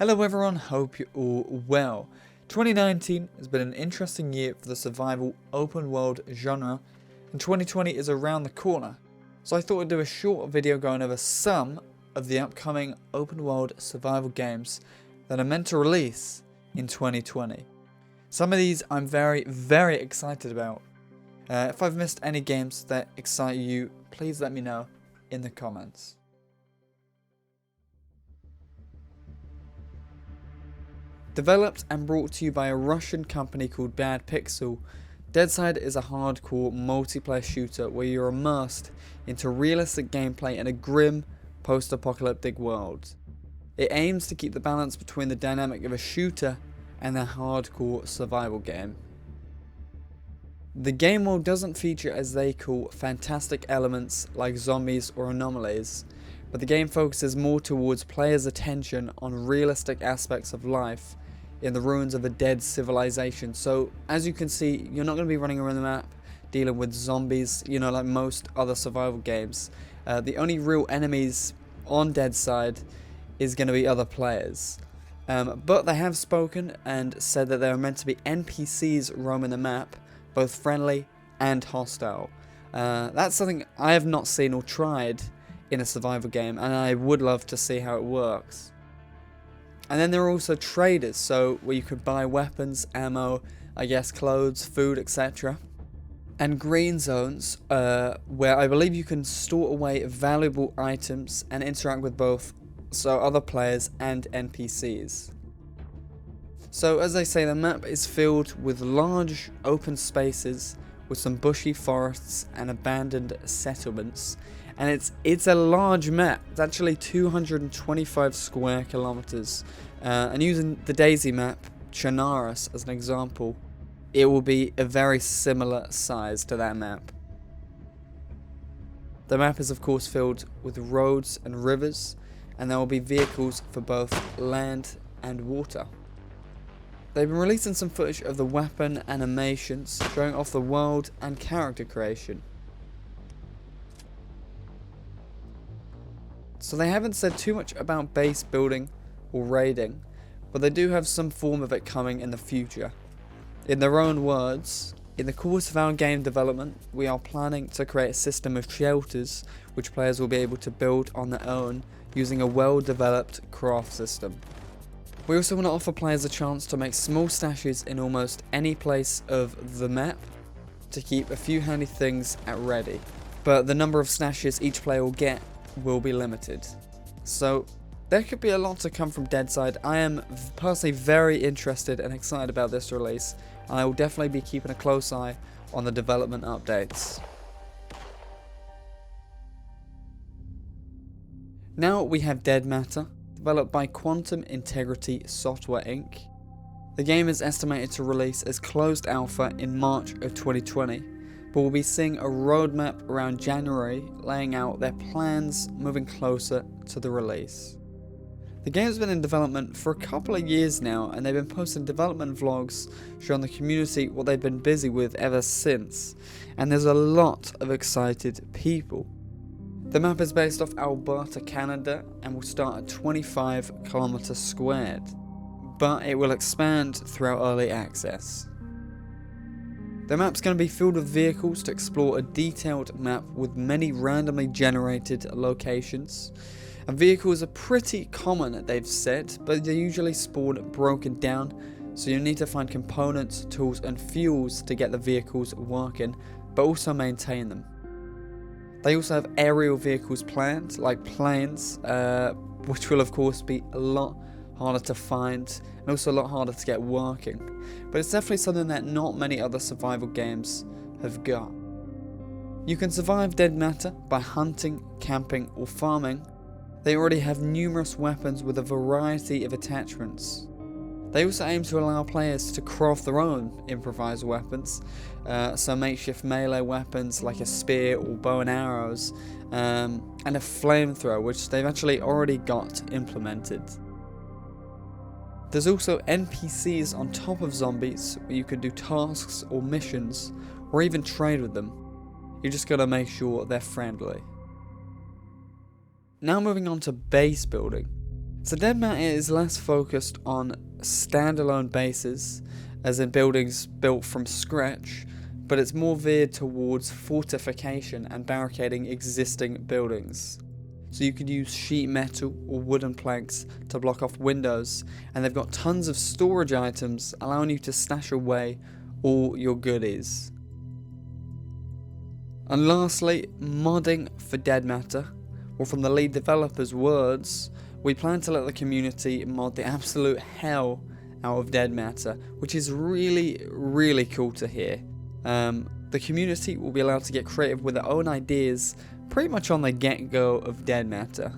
Hello everyone, hope you're all well. 2019 has been an interesting year for the survival open world genre, and 2020 is around the corner. So I thought I'd do a short video going over some of the upcoming open world survival games that are meant to release in 2020. Some of these I'm very excited about. If I've missed any games that excite you, please let me know in the comments. Developed and brought to you by a Russian company called Bad Pixel, DEADSIDE is a hardcore multiplayer shooter where you're immersed into realistic gameplay in a grim, post-apocalyptic world. It aims to keep the balance between the dynamic of a shooter and a hardcore survival game. The game world doesn't feature as they call fantastic elements like zombies or anomalies, but the game focuses more towards players' attention on realistic aspects of life in the ruins of a dead civilization. So as you can see, you're not going to be running around the map dealing with zombies, like most other survival games. The only real enemies on DEADSIDE is going to be other players. But they have spoken and said that there are meant to be NPCs roaming the map, both friendly and hostile. That's something I have not seen or tried in a survival game, and I would love to see how it works. And then there are also traders, so where you could buy weapons, ammo, clothes, food, etc. And green zones, where I believe you can store away valuable items and interact with both other players and NPCs. So as they say, the map is filled with large open spaces with some bushy forests and abandoned settlements. And it's a large map. It's actually 225 square kilometers. And using the Daisy map, Chernarus, as an example, it will be a very similar size to that map. The map is of course filled with roads and rivers, and there will be vehicles for both land and water. They've been releasing some footage of the weapon animations, showing off the world and character creation. So they haven't said too much about base building or raiding, but they do have some form of it coming in the future. In their own words, in the course of our game development, we are planning to create a system of shelters which players will be able to build on their own using a well-developed craft system. We also want to offer players a chance to make small stashes in almost any place of the map to keep a few handy things at ready, but the number of stashes each player will get will be limited. So there could be a lot to come from DEADSIDE. I am personally very interested and excited about this release, and I will definitely be keeping a close eye on the development updates. Now we have Dead Matter, developed by Quantum Integrity Software Inc. The game is estimated to release as closed alpha in March of 2020, but we'll be seeing a roadmap around January laying out their plans moving closer to the release. The game's been in development for a couple of years now, and they've been posting development vlogs showing the community what they've been busy with ever since, and there's a lot of excited people. The map is based off Alberta, Canada, and will start at 25 kilometers squared, but it will expand throughout early access. The map's going to be filled with vehicles to explore a detailed map with many randomly generated locations. And vehicles are pretty common, they've said, but they usually spawn broken down, so you need to find components, tools and fuels to get the vehicles working, but also maintain them. They also have aerial vehicles planned, like planes, which will of course be a lot harder to find and also a lot harder to get working. But it's definitely something that not many other survival games have got. You can survive Dead Matter by hunting, camping or farming. They already have numerous weapons with a variety of attachments. They also aim to allow players to craft their own improvised weapons, so makeshift melee weapons like a spear or bow and arrows, and a flamethrower, which they've actually already got implemented. There's also NPCs on top of zombies where you can do tasks or missions or even trade with them. You just gotta make sure they're friendly. Now moving on to base building. So Dead Matter is less focused on standalone bases, as in buildings built from scratch, but it's more veered towards fortification and barricading existing buildings. So you could use sheet metal or wooden planks to block off windows, and they've got tons of storage items allowing you to stash away all your goodies. And lastly, modding for Dead Matter. Well, from the lead developer's words, we plan to let the community mod the absolute hell out of Dead Matter, which is really cool to hear. The community will be allowed to get creative with their own ideas pretty much on the get-go of Dead Matter.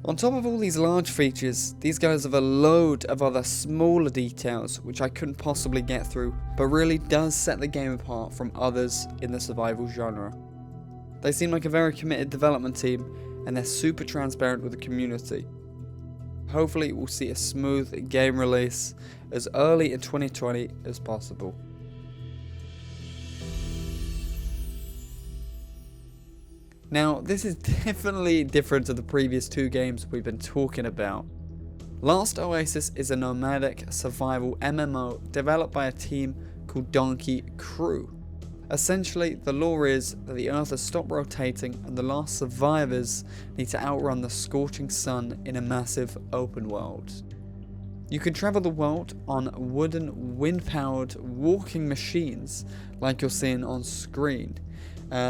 On top of all these large features, these guys have a load of other smaller details which I couldn't possibly get through, but really does set the game apart from others in the survival genre. They seem like a very committed development team, and they're super transparent with the community. Hopefully we'll see a smooth game release as early in 2020 as possible. Now, this is definitely different to the previous two games we've been talking about. Last Oasis is a nomadic survival MMO developed by a team called Donkey Crew. Essentially, the lore is that the Earth has stopped rotating and the last survivors need to outrun the scorching sun in a massive open world. You can travel the world on wooden, wind-powered walking machines like you're seeing on screen.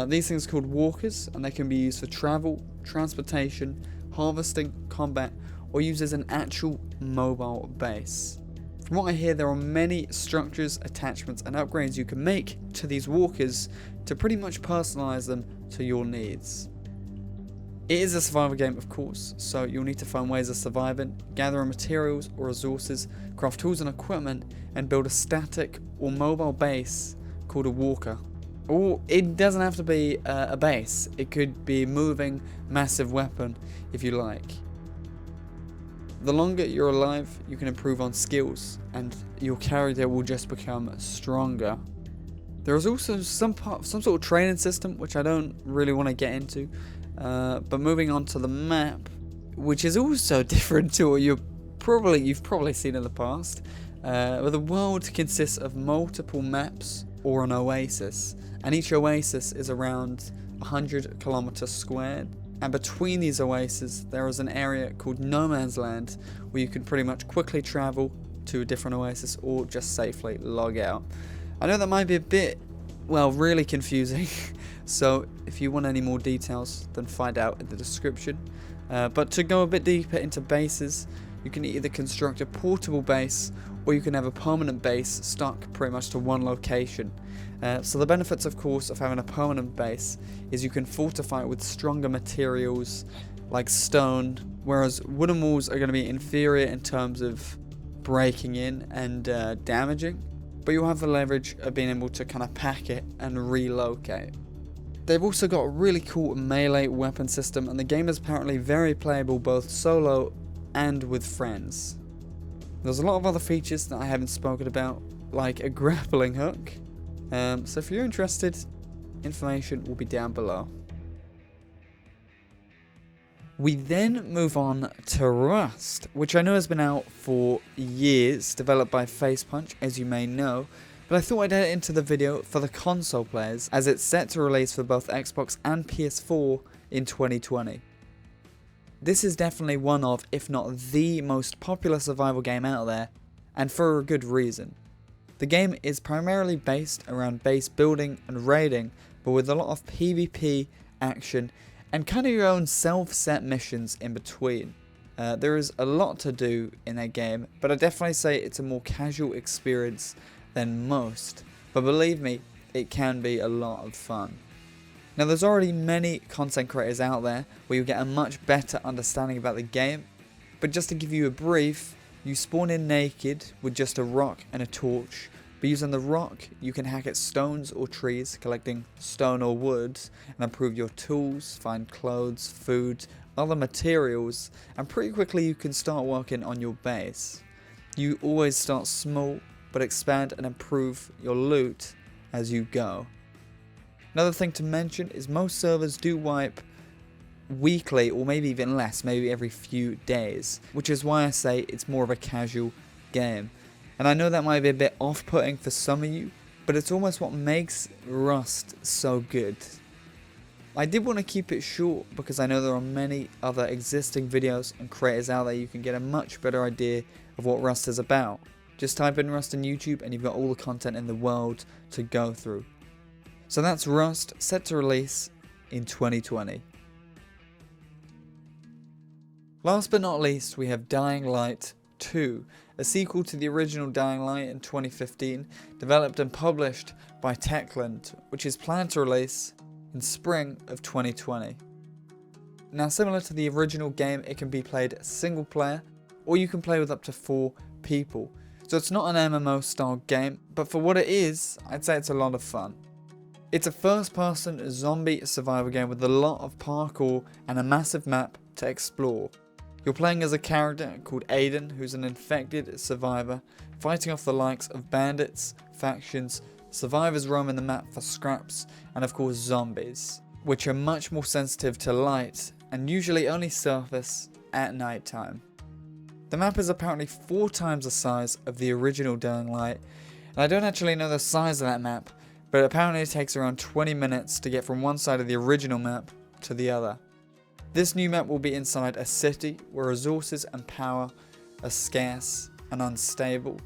These things are called walkers, and they can be used for travel, transportation, harvesting, combat, or used as an actual mobile base. From what I hear, there are many structures, attachments, and upgrades you can make to these walkers to pretty much personalize them to your needs. It is a survival game, of course, so you'll need to find ways of surviving, gather materials or resources, craft tools and equipment, and build a static or mobile base called a walker. Or it doesn't have to be a base, it could be a moving, massive weapon if you like. The longer you're alive, you can improve on skills, and your character will just become stronger. There is also some sort of training system, which I don't really want to get into. But moving on to the map, which is also different to what you've probably seen in the past. Where the world consists of multiple maps or an oasis, and each oasis is around 100 kilometers squared. And between these oases, there is an area called No Man's Land, where you can pretty much quickly travel to a different oasis or just safely log out. I know that might be a bit, really confusing, so if you want any more details, then find out in the description. But to go a bit deeper into bases, you can either construct a portable base, or you can have a permanent base stuck pretty much to one location. So the benefits, of course, of having a permanent base is you can fortify it with stronger materials like stone, whereas wooden walls are going to be inferior in terms of breaking in and damaging, but you'll have the leverage of being able to kind of pack it and relocate. They've also got a really cool melee weapon system, and the game is apparently very playable both solo and with friends. There's a lot of other features that I haven't spoken about, like a grappling hook. So if you're interested, information will be down below. We then move on to Rust, which I know has been out for years, developed by Facepunch, as you may know, but I thought I'd add it into the video for the console players, as it's set to release for both Xbox and PS4 in 2020. This is definitely one of, if not the most popular survival game out there, and for a good reason. The game is primarily based around base building and raiding, but with a lot of PvP action and kind of your own self-set missions in between. There is a lot to do in that game, but I definitely say it's a more casual experience than most, but believe me, it can be a lot of fun. Now, there's already many content creators out there where you get a much better understanding about the game, but just to give you a brief, you spawn in naked with just a rock and a torch, but using the rock you can hack at stones or trees, collecting stone or wood, and improve your tools, find clothes, food, other materials, and pretty quickly you can start working on your base. You always start small, but expand and improve your loot as you go. Another thing to mention is most servers do wipe weekly or maybe even less, maybe every few days, which is why I say it's more of a casual game. And I know that might be a bit off-putting for some of you, but it's almost what makes Rust so good. I did want to keep it short because I know there are many other existing videos and creators out there you can get a much better idea of what Rust is about. Just type in Rust on YouTube and you've got all the content in the world to go through. So that's Rust, set to release in 2020. Last but not least, we have Dying Light 2, a sequel to the original Dying Light in 2015, developed and published by Techland, which is planned to release in spring of 2020. Now, similar to the original game, it can be played single player, or you can play with up to 4 people. So it's not an MMO style game, but for what it is, I'd say it's a lot of fun. It's a first-person zombie survival game with a lot of parkour and a massive map to explore. You're playing as a character called Aiden, who's an infected survivor, fighting off the likes of bandits, factions, survivors roaming the map for scraps, and of course zombies, which are much more sensitive to light and usually only surface at night time. The map is apparently 4 times the size of the original Dying Light, and I don't actually know the size of that map, but apparently it takes around 20 minutes to get from one side of the original map to the other. This new map will be inside a city where resources and power are scarce and unstable.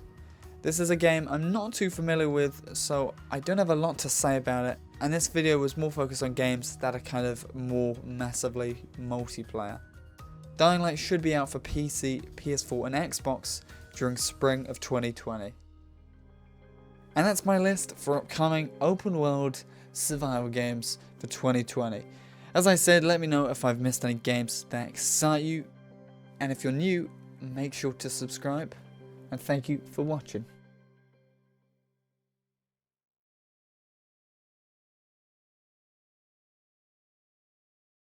This is a game I'm not too familiar with, so I don't have a lot to say about it, and this video was more focused on games that are kind of more massively multiplayer. Dying Light should be out for PC, PS4 and Xbox during spring of 2020. And that's my list for upcoming open world survival games for 2020. As I said, let me know if I've missed any games that excite you, and if you're new, make sure to subscribe, and thank you for watching.